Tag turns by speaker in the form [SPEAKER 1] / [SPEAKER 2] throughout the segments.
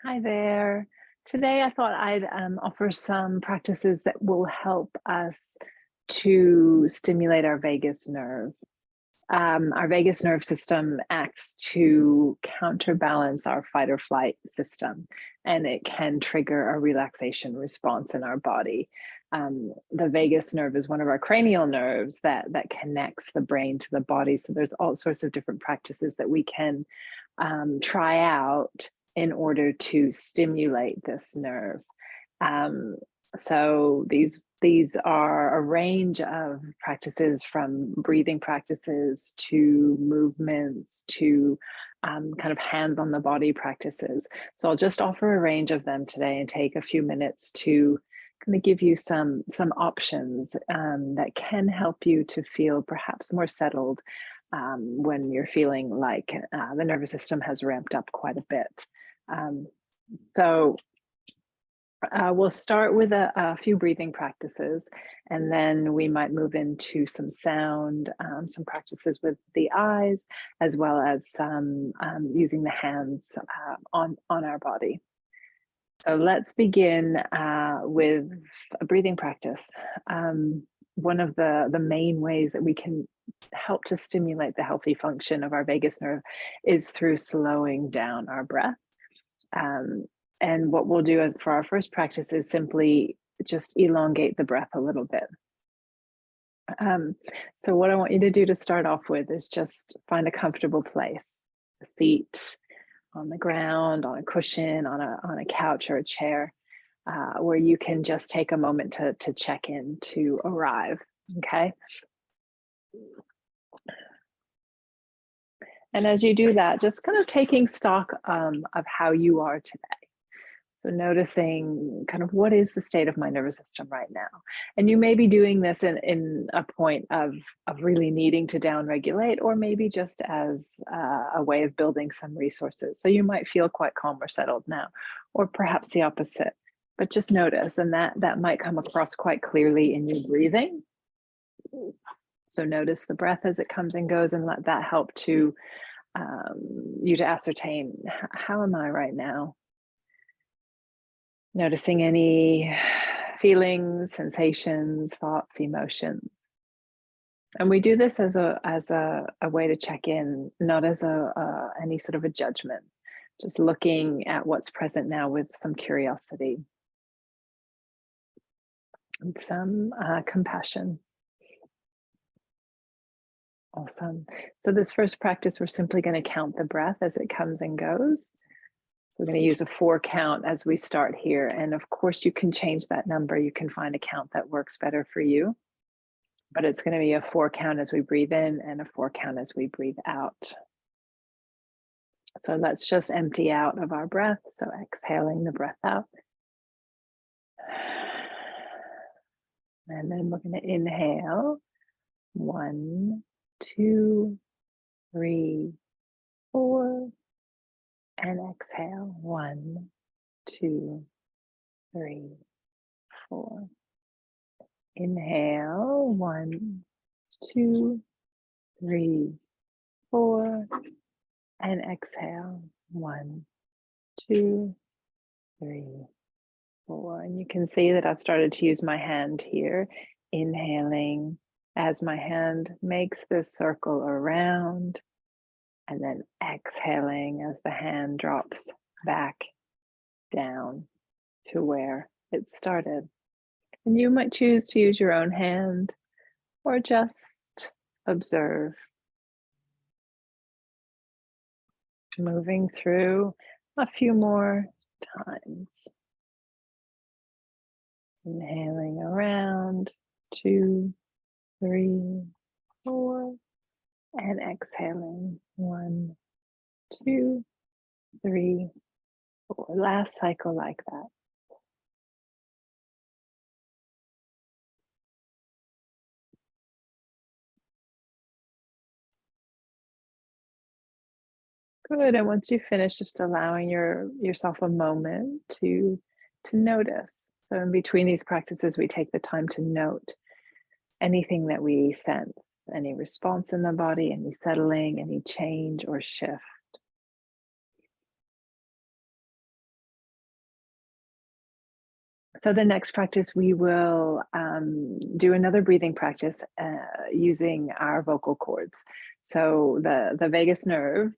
[SPEAKER 1] Hi there. Today I thought I'd offer some practices that will help us to stimulate our vagus nerve. Our vagus nerve system acts to counterbalance our fight or flight system, and it can trigger a relaxation response in our body. The vagus nerve is one of our cranial nerves that connects the brain to the body. So there's all sorts of different practices that we can try out in order to stimulate this nerve. Um, so these are a range of practices, from breathing practices to movements to kind of hands on the body practices. So I'll just offer a range of them today and take a few minutes to kind of give you some options that can help you to feel perhaps more settled when you're feeling like the nervous system has ramped up quite a bit. Um, so we'll start with a few breathing practices, and then we might move into some sound, some practices with the eyes, as well as some using the hands on our body. So let's begin with a breathing practice. One of the main ways that we can help to stimulate the healthy function of our vagus nerve is through slowing down our breath. Um, and what we'll do for our first practice is simply just elongate the breath a little bit. Um, so what I want you to do to start off with is just find a comfortable place, a seat, on the ground, on a cushion, on a couch or a chair, where you can just take a moment to check in, to arrive. Okay. And as you do that, just kind of taking stock of how you are today. So noticing kind of what is the state of my nervous system right now. And you may be doing this in a point of really needing to downregulate, or maybe just as a way of building some resources. So you might feel quite calm or settled now, or perhaps the opposite. But just notice, and that might come across quite clearly in your breathing. So notice the breath as it comes and goes, and let that help to you to ascertain, how am I right now? Noticing any feelings, sensations, thoughts, emotions. And we do this as a way to check in, not as any sort of a judgment, just looking at what's present now with some curiosity and some compassion. Awesome. So this first practice, we're simply going to count the breath as it comes and goes. So we're going to use a 4 count as we start here. And of course, you can change that number. You can find a count that works better for you. But it's going to be a 4 count as we breathe in and a 4 count as we breathe out. So let's just empty out of our breath. So exhaling the breath out. And then we're going to inhale. 1, 2, 3, 4. And exhale. 1, 2, 3, 4. Inhale. 1, 2, 3, 4. And exhale. 1, 2, 3, 4. And you can see that I've started to use my hand here, inhaling as my hand makes this circle around, and then exhaling as the hand drops back down to where it started. And you might choose to use your own hand or just observe. Moving through a few more times. Inhaling around, 2, 3, 4, and exhaling, 1, 2, 3, 4. Last cycle like that. Good. And once you finish, just allowing yourself a moment to notice. So in between these practices, we take the time to note anything that we sense, any response in the body, any settling, any change or shift. So the next practice, we will do another breathing practice using our vocal cords. So the vagus nerve,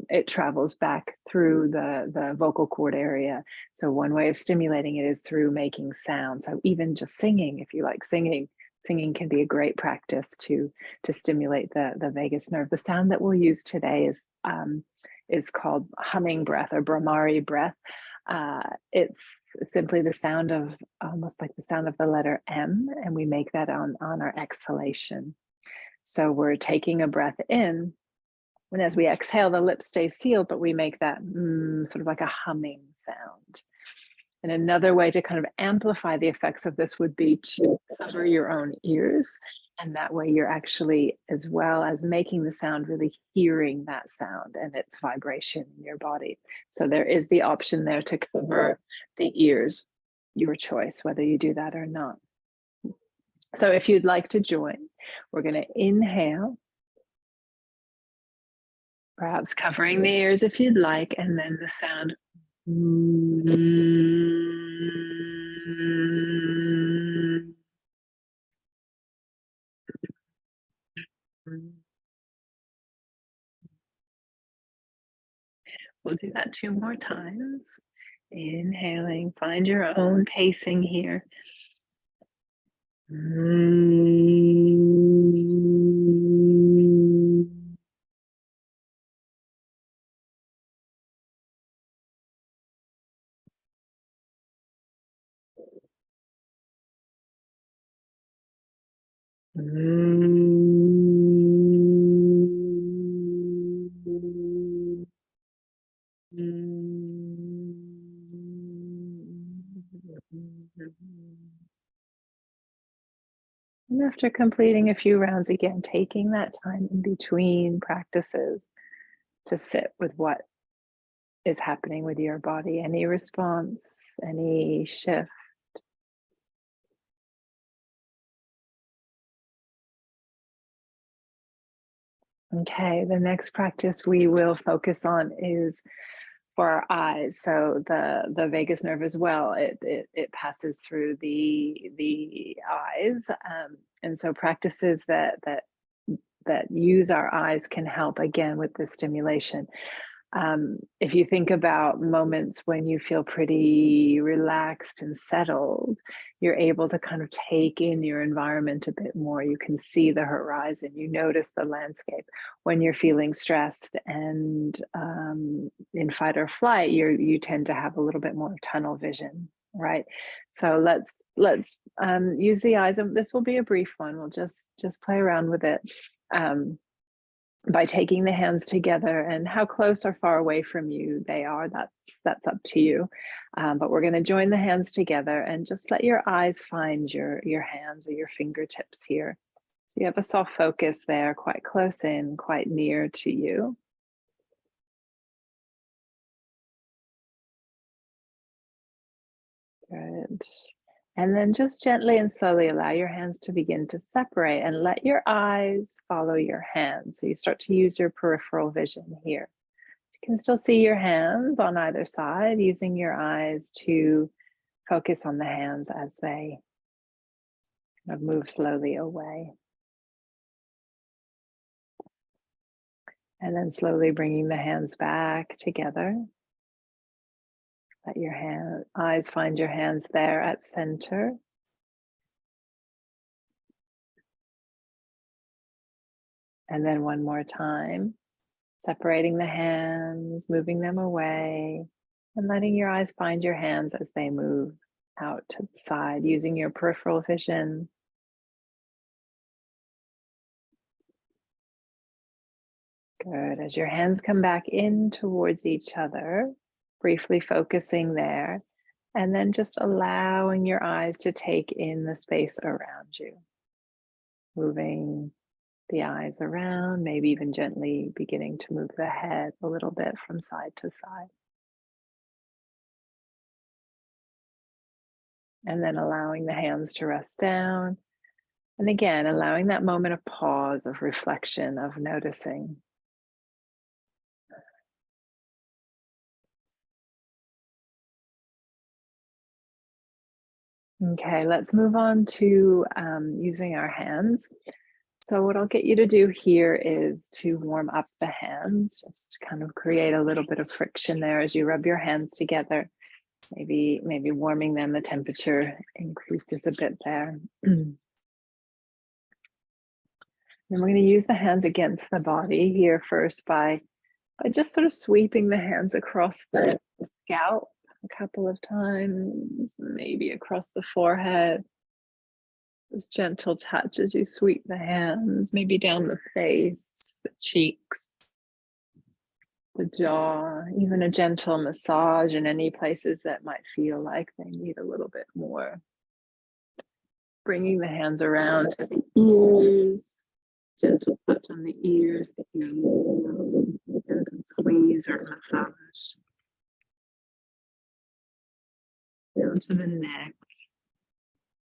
[SPEAKER 1] it travels back through the vocal cord area. So one way of stimulating it is through making sound. So even just singing, if you like singing, singing can be a great practice to stimulate the vagus nerve. The sound that we'll use today is called humming breath or Brahmari breath. It's simply the sound of almost like the sound of the letter M, and we make that on our exhalation. So we're taking a breath in, and as we exhale, the lips stay sealed, but we make that sort of like a humming sound. And another way to kind of amplify the effects of this would be to cover your own ears. And that way you're actually, as well as making the sound, really hearing that sound and its vibration in your body. So there is the option there to cover the ears, your choice, whether you do that or not. So if you'd like to join, we're going to inhale, perhaps covering the ears if you'd like, and then the sound. We'll do that 2 more times. Inhaling, find your own pacing here. And after completing a few rounds, again, taking that time in between practices to sit with what is happening with your body, any response, any shift. Okay, the next practice we will focus on is for our eyes. So the vagus nerve as well, it passes through the eyes, and so practices that use our eyes can help again with the stimulation. If you think about moments when you feel pretty relaxed and settled, you're able to kind of take in your environment a bit more. You can see the horizon, you notice the landscape. When you're feeling stressed and in fight or flight, you tend to have a little bit more tunnel vision, right? So let's use the eyes. And this will be a brief one. We'll just play around with it. By taking the hands together, and how close or far away from you they are, that's up to you. But we're going to join the hands together and just let your eyes find your hands or your fingertips here. So you have a soft focus there, quite close in, quite near to you. Good. And then just gently and slowly allow your hands to begin to separate and let your eyes follow your hands. So you start to use your peripheral vision here. You can still see your hands on either side, using your eyes to focus on the hands as they kind of move slowly away. And then slowly bringing the hands back together. Let your eyes find your hands there at center. And then one more time, separating the hands, moving them away, and letting your eyes find your hands as they move out to the side, using your peripheral vision. Good. As your hands come back in towards each other, briefly focusing there, and then just allowing your eyes to take in the space around you. Moving the eyes around, maybe even gently beginning to move the head a little bit from side to side. And then allowing the hands to rest down. And again, allowing that moment of pause, of reflection, of noticing. Okay, let's move on to using our hands. So what I'll get you to do here is to warm up the hands, just kind of create a little bit of friction there as you rub your hands together. Maybe warming them, the temperature increases a bit there. Then we're going to use the hands against the body here first by just sort of sweeping the hands across the scalp a couple of times, maybe across the forehead. This gentle touch as you sweep the hands, maybe down the face, the cheeks, the jaw, even a gentle massage in any places that might feel like they need a little bit more. Bringing the hands around to the ears, gentle touch on the ears, the earlobes, gentle squeeze or massage. Down to the neck.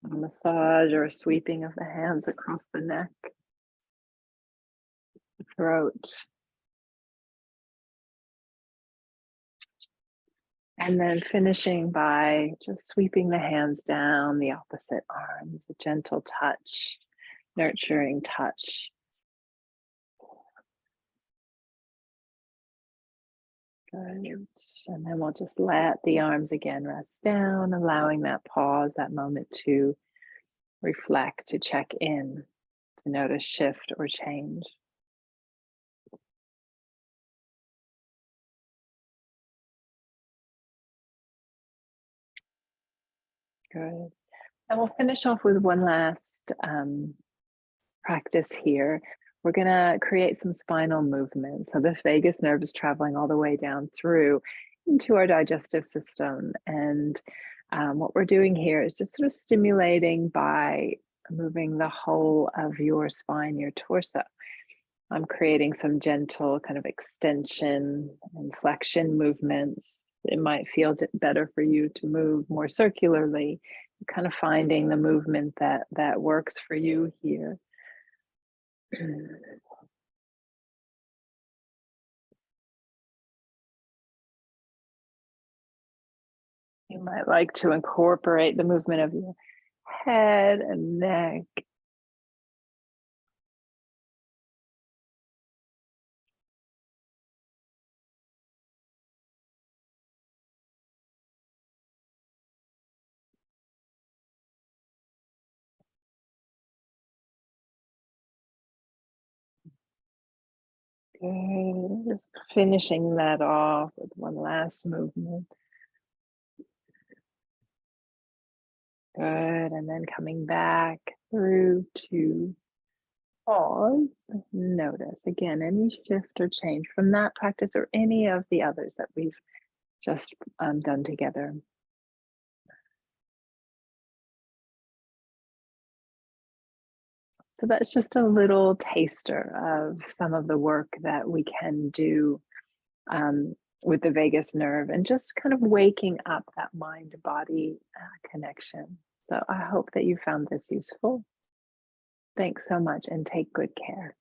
[SPEAKER 1] A massage or a sweeping of the hands across the neck, the throat. And then finishing by just sweeping the hands down the opposite arms, a gentle touch, nurturing touch. Good. And then we'll just let the arms again rest down, allowing that pause, that moment to reflect, to check in, to notice shift or change. Good. And we'll finish off with one last practice here. We're going to create some spinal movement. So this vagus nerve is traveling all the way down through into our digestive system. And what we're doing here is just sort of stimulating by moving the whole of your spine, your torso. I'm creating some gentle kind of extension and flexion movements. It might feel better for you to move more circularly, kind of finding the movement that works for you here. You might like to incorporate the movement of your head and neck. Good. Just finishing that off with one last movement. Good. And then coming back through to pause. Notice again any shift or change from that practice or any of the others that we've just done together. So that's just a little taster of some of the work that we can do with the vagus nerve and just kind of waking up that mind-body connection. So I hope that you found this useful. Thanks so much and take good care.